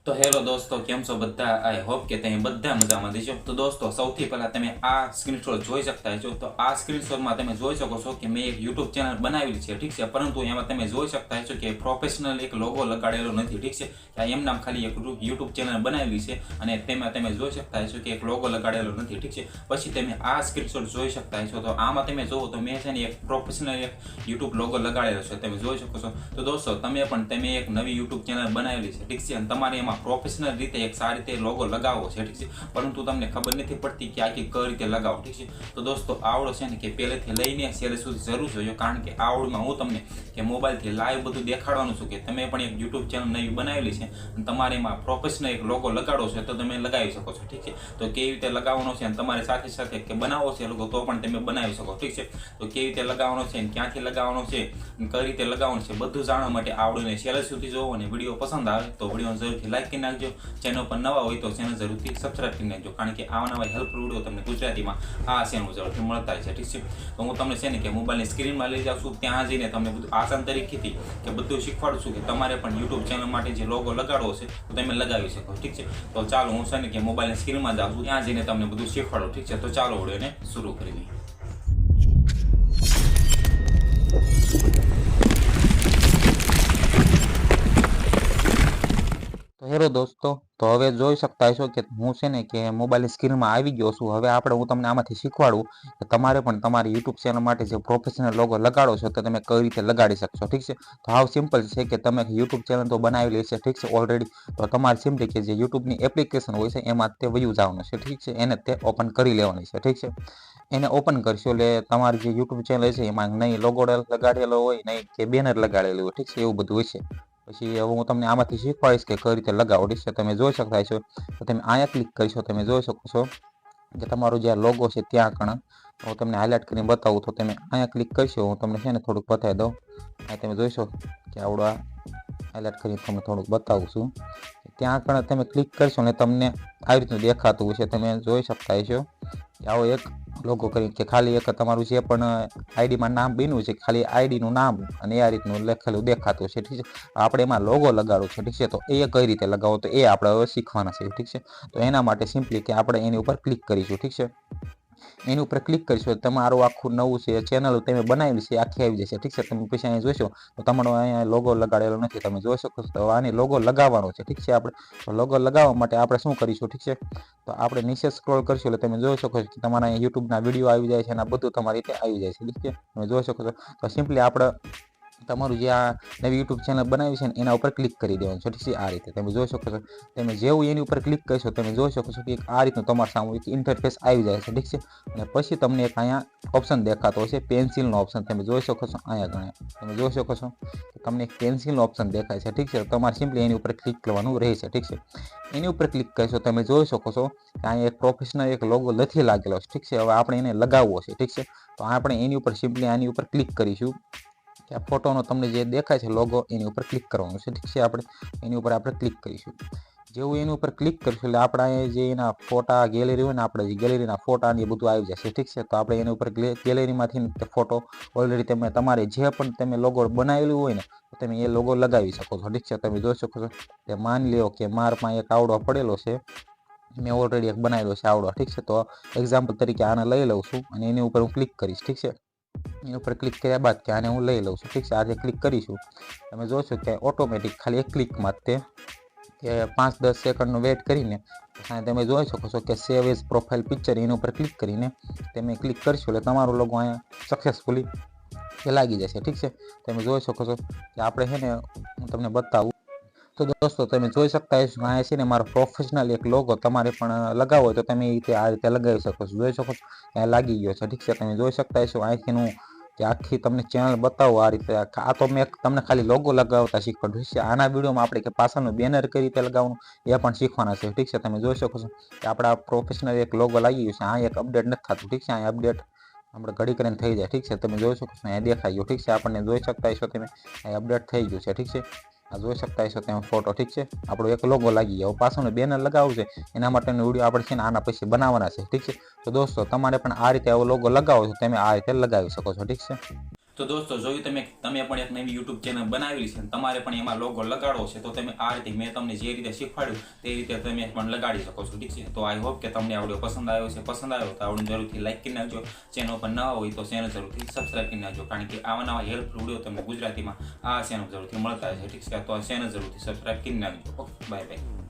તો હેલો દોસ્તો, કેમ છો બધા? આઈ હોપ કે તમે બધા મજામાં દેશો. તો દોસ્તો, સૌથી પહેલા તમે આ સ્ક્રીનશોટ જોઈ શકતા છો. તો આ સ્ક્રીનશોટમાં તમે જોઈ શકો છો કે મેં એક યુટ્યુબ ચેનલ બનાવેલી છે, ઠીક છે. પરંતુ એમાં તમે જોઈ શકતા છો કે પ્રોફેશનલ એક લોગો લગાડેલો નથી, ઠીક છે. આ એમ નામ ખાલી એક યુટ્યુબ ચેનલ બનાવેલી છે અને તેમાં તમે જોઈ શકતા છો કે એક લોગો લગાડેલો નથી, ઠીક છે. પછી તમે આ સ્ક્રીનશોટ જોઈ શકતા છો. તો આમાં તમે જુઓ તો મેં છે ને એક પ્રોફેશનલ એક યુટ્યુબ લોગો લગાડેલો છે, તમે જોઈ શકો છો. તો દોસ્તો, તમે એક નવી યુટ્યુબ ચેનલ બનાવેલી છે, ઠીક છે. અને તમારે એમાં પ્રોફેશનલ રીતે એક સારી રીતે લોગો લગાવવો છે, ઠીક છે. પરંતુ તમને ખબર નથી પડતી કે આખી કઈ રીતે લગાવો, ઠીક છે. તો દોસ્તો, આવડો છે ને કે પહેલેથી લઈને છેલ્લે સુધી જરૂર જોઈએ, કારણ કે આવડમાં હું તમને કે મોબાઈલથી લાઈવ બધું દેખાડવાનું છું કે તમે પણ એક યુટ્યુબ ચેનલ નવી બનાવેલી છે અને તમારે એમાં પ્રોફેશનલ એક લોગો લગાડો છે, તો તમે લગાવી શકો છો, ઠીક છે. તો કેવી રીતે લગાવવાનો છે અને તમારે સાથે સાથે કે બનાવો છે લોગો તો પણ તમે બનાવી શકો, ઠીક છે. તો કેવી રીતે લગાવવાનો છે અને ક્યાંથી લગાવવાનો છે અને કઈ રીતે લગાવવાનું છે બધું જાણવા માટે આવડીને છેલ્લે સુધી જોવો. અને વિડીયો પસંદ આવે તો વિડીયોને જરૂરથી લાઈક કરી નાખજો. ચેનલ પર નવા હોય તો ચેનલ જરૂરથી સબસ્ક્રાઈબ કરી નાખજો, કારણ કે આવા નવા હેલ્પફુલ વિડીયો તમને ગુજરાતીમાં આ ચેનલ જરૂરથી મળતા છે, ઠીક છે. તો હું તમને છે ને કે મોબાઈલની સ્ક્રીનમાં લઈ જાઉં છું, ત્યાં જઈને તમને બધું આસાન તરીકેથી કે બધું શીખવાડું છું કે તમારે પણ યુટ્યુબ ચેનલ માટે જે લોગો લગાડવો છે તો તમે લગાવી શકો, ઠીક છે. તો ચાલો, હું છે ને કે મોબાઈલની સ્ક્રીનમાં જાઉં છું, ત્યાં જઈને તમને બધું શીખવાડું, ઠીક છે. તો ચાલો વિડીયોને શરૂ કરી દઈએ. તો હેલો દોસ્તો, તો હવે જોઈ શકતા છો કે હું છે ને કે મોબાઈલની સ્ક્રીનમાં આવી ગયો છું. હવે હું તમને આમાંથી શીખવાડું કે તમારે પણ તમારી યુટ્યુબ ચેનલ માટે જે પ્રોફેશનલ લોગો લગાડો છો તો તમે કઈ રીતે લગાડી શકશો, ઠીક છે. તો હાવ સિમ્પલ છે કે તમે યુટ્યુબ ચેનલ તો બનાવેલી છે, ઠીક છે, ઓલરેડી. તો તમારે સિમ્પલી કે જે યુટ્યુબની એપ્લિકેશન હોય છે એમાં તે વયું જવાનું છે, ઠીક છે. એને તે ઓપન કરી લેવાની છે, ઠીક છે. એને ઓપન કરશો એટલે તમારી જે યુટ્યુબ ચેનલ છે એમાં નહીં લોગો લગાડેલો હોય, નહીં કે બેનર લગાડેલું હોય, ઠીક છે, એવું બધું હોય છે. પછી હવે હું તમને આમાંથી શીખવાડીશ કે કઈ રીતે લગાવો, ઠીક છે. તમે જોઈ શકતા છો. તો તમે અહીંયા ક્લિક કરશો, તમે જોઈ શકો છો કે તમારો જે લોગો છે ત્યાં કણ હું તમને હાઇલાઇટ કરીને બતાવું. તો તમે અહીંયા ક્લિક કરશો, હું તમને છે ને થોડુંક બતાવી દઉં. આ તમે જોઈશો કે આવડો હાઇલાઇટ કરીને તમને થોડુંક બતાવું છું. ત્યાં કણ તમે ક્લિક કરશો ને તમને આવી રીતનું દેખાતું હશે. તમે જોઈ શકતા હશો કે આવો એક લોગો કરી કે ખાલી એક તમારું જે પણ આઈડીમાં નામ બન્યું છે, ખાલી આઈડીનું નામ અને આ રીતનું લખેલું દેખાતું છે, ઠીક છે. આપણે એમાં લોગો લગાડવો છે, ઠીક છે. તો એ કઈ રીતે લગાવો તો એ આપણે હવે શીખવાના છે, ઠીક છે. તો એના માટે સિમ્પલી કે આપણે એની ઉપર ક્લિક કરીશું, ઠીક છે. એની ઉપર ક્લિક કરીશું તમારું આખું નવું છે ચેનલ તમે બનાવેલી છે આખી આવી જશે, ઠીક છે. તમે પછી અહીંયા જોઈશો તો તમારો અહીંયા લોગો લગાડેલો નથી, તમે જોઈ શકો છો. તો આની લોગો લગાવવાનો છે, ઠીક છે. આપણે લોગો લગાવવા માટે આપણે શું કરીશું, ઠીક છે. તો આપણે નીચે સ્ક્રોલ કરશું એટલે તમે જોઈ શકો છો કે તમારા અહીંયા યુટ્યુબના વિડીયો આવી જાય છે અને બધું તમારી રીતે આવી જાય છે, ઠીક છે. તમે જોઈ શકો છો. તો સિમ્પલી આપણે તમારું જે આ નવી યુટ્યુબ ચેનલ બનાવી છે ને એના ઉપર ક્લિક કરી દેવાનું છે, ઠીક છે. આ રીતે તમે જોઈ શકો છો. તમે જેવું એની ઉપર ક્લિક કરશો તમે જોઈ શકો છો કે આ રીતનું તમારા સામે એક ઇન્ટરફેસ આવી જાય છે, ઠીક છે. અને પછી તમને એક અહીંયા ઓપ્શન દેખાતો હશે, પેન્સિલનો ઓપ્શન. તમે જોઈ શકો છો અહીંયા ગણે તમે જોઈ શકો છો કે તમને એક પેન્સિલનો ઓપ્શન દેખાય છે, ઠીક છે. તમારે સિમ્પલી એની ઉપર ક્લિક કરવાનું રહેશે, ઠીક છે. એની ઉપર ક્લિક કરશો તમે જોઈ શકો છો કે અહીંયા એક પ્રોફેશનલ એક લોગો નથી લાગેલો છે, ઠીક છે. હવે આપણે એને લગાવવો છે, ઠીક છે. તો આપણે એની ઉપર સિમ્પલી આની ઉપર ક્લિક કરીશું કે આ ફોટોનો તમને જે દેખાય છે લોગો એની ઉપર ક્લિક કરવાનું છે, ઠીક છે. આપણે એની ઉપર આપણે ક્લિક કરીશું. જેવું એની ઉપર ક્લિક કરીશું એટલે આપણા જે એના ફોટા ગેલેરી હોય ને, આપણે જે ગેલેરીના ફોટા ને એ બધું આવી જશે, ઠીક છે. તો આપણે એની ઉપર ગેલેરીમાંથી ફોટો ઓલરેડી તમારે જે પણ તમે લોગો બનાવેલું હોય ને તો તમે એ લોગો લગાવી શકો છો, ઠીક છે. તમે જોઈ શકો છો કે માની લો કે મારમાં એક આવડો પડેલો છે, મેં ઓલરેડી એક બનાવેલો છે આવડો, ઠીક છે. તો એક્ઝામ્પલ તરીકે આને લઈ લઉં છું અને એની ઉપર હું ક્લિક કરીશ, ઠીક છે. એની ઉપર ક્લિક કર્યા બાદ કે આને હું લઈ લઉં છું, ઠીક છે. આજે ક્લિક કરીશું તમે જોશો કે ઓટોમેટિક ખાલી એક ક્લિકમાં તે કે 5-10 સેકન્ડનો વેઇટ કરીને તમે જોઈ શકો છો કે સેવ એઝ પ્રોફાઇલ પિક્ચર એની ઉપર ક્લિક કરીને તમે ક્લિક કરશો એટલે તમારો લોગો અહીંયા સક્સેસફુલી લાગી જશે, ઠીક છે. તમે જોઈ શકો છો કે આપણે છે ને હું તમને બતાવું. તો દોસ્તો, તમે જોઈ શકતા હશો અહીંયા છે ને મારો પ્રોફેશનલ એક લોગો તમારે પણ લગાવો હોય તો તમે આ રીતે લગાવી શકો છો. જોઈ શકો છો અહીંયા લાગી ગયો છે, ઠીક છે. તમે જોઈ શકતા હશો અહીંથી હું કે આખી તમને ચેનલ બતાવો આ રીતે. આ તો મેં તમને ખાલી લોગો લગાવતા શીખવાડ્યું છે. આના વિડીયોમાં આપણે કે પાછળનું બેનર કઈ રીતે લગાવવાનું એ પણ શીખવાના છે, ઠીક છે. તમે જોઈ શકો છો કે આપણા પ્રોફેશનલ એક લોગો લાગી ગયું છે. આ એક અપડેટ નથી થતું, ઠીક છે. અહીંયા અપડેટ આપણે ઘડી કરીને થઈ જાય, ઠીક છે. તમે જોઈ શકો છો અહીંયા દેખાઈ ગયું, ઠીક છે. આપણને જોઈ શકતા હશો તમે અહીંયા અપડેટ થઈ ગયું છે, ઠીક છે. આ જોઈ શકતા હશો તમે ફોટો, ઠીક છે. આપણો એક લોગો લાગી ગયો. પાછળનું બેનર લગાવવું છે એના માટેનો વિડીયો આપણે છે ને આના પછી બનાવવાના છે, ઠીક છે. તો દોસ્તો, તમારે પણ આ રીતે આવો લોગો લગાવો છો તમે આ રીતે લગાવી શકો છો, ઠીક છે. તો દોસ્તો જોયું તમે પણ એક નવી યુટ્યુબ ચેનલ બનાવેલી છે અને તમારે પણ એમાં લોગો લગાડવો છે તો તમે આ રીતે મેં તમને જે રીતે શીખવાડ્યું તે રીતે તમે પણ લગાડી શકો છો. ઠીક છે, તો આઈ હોપ કે તમને આ વિડીયો પસંદ આવ્યો છે. પસંદ આવ્યો તો આવડું જરૂરથી લાઈક કરી નાખજો. ચેનલ પર નવા હોય તો ચેનલ જરૂરથી સબસ્ક્રાઈબ કરી નાખજો, કારણ કે આવા નવા હેલ્પફુલ વિડીયો તમને ગુજરાતીમાં આ ચેનલ જરૂરથી મળતા છે. ઠીક છે, તો આ ચેનલ જરૂરથી સબસ્ક્રાઈબ કરી નાખજો. Okay, bye bye.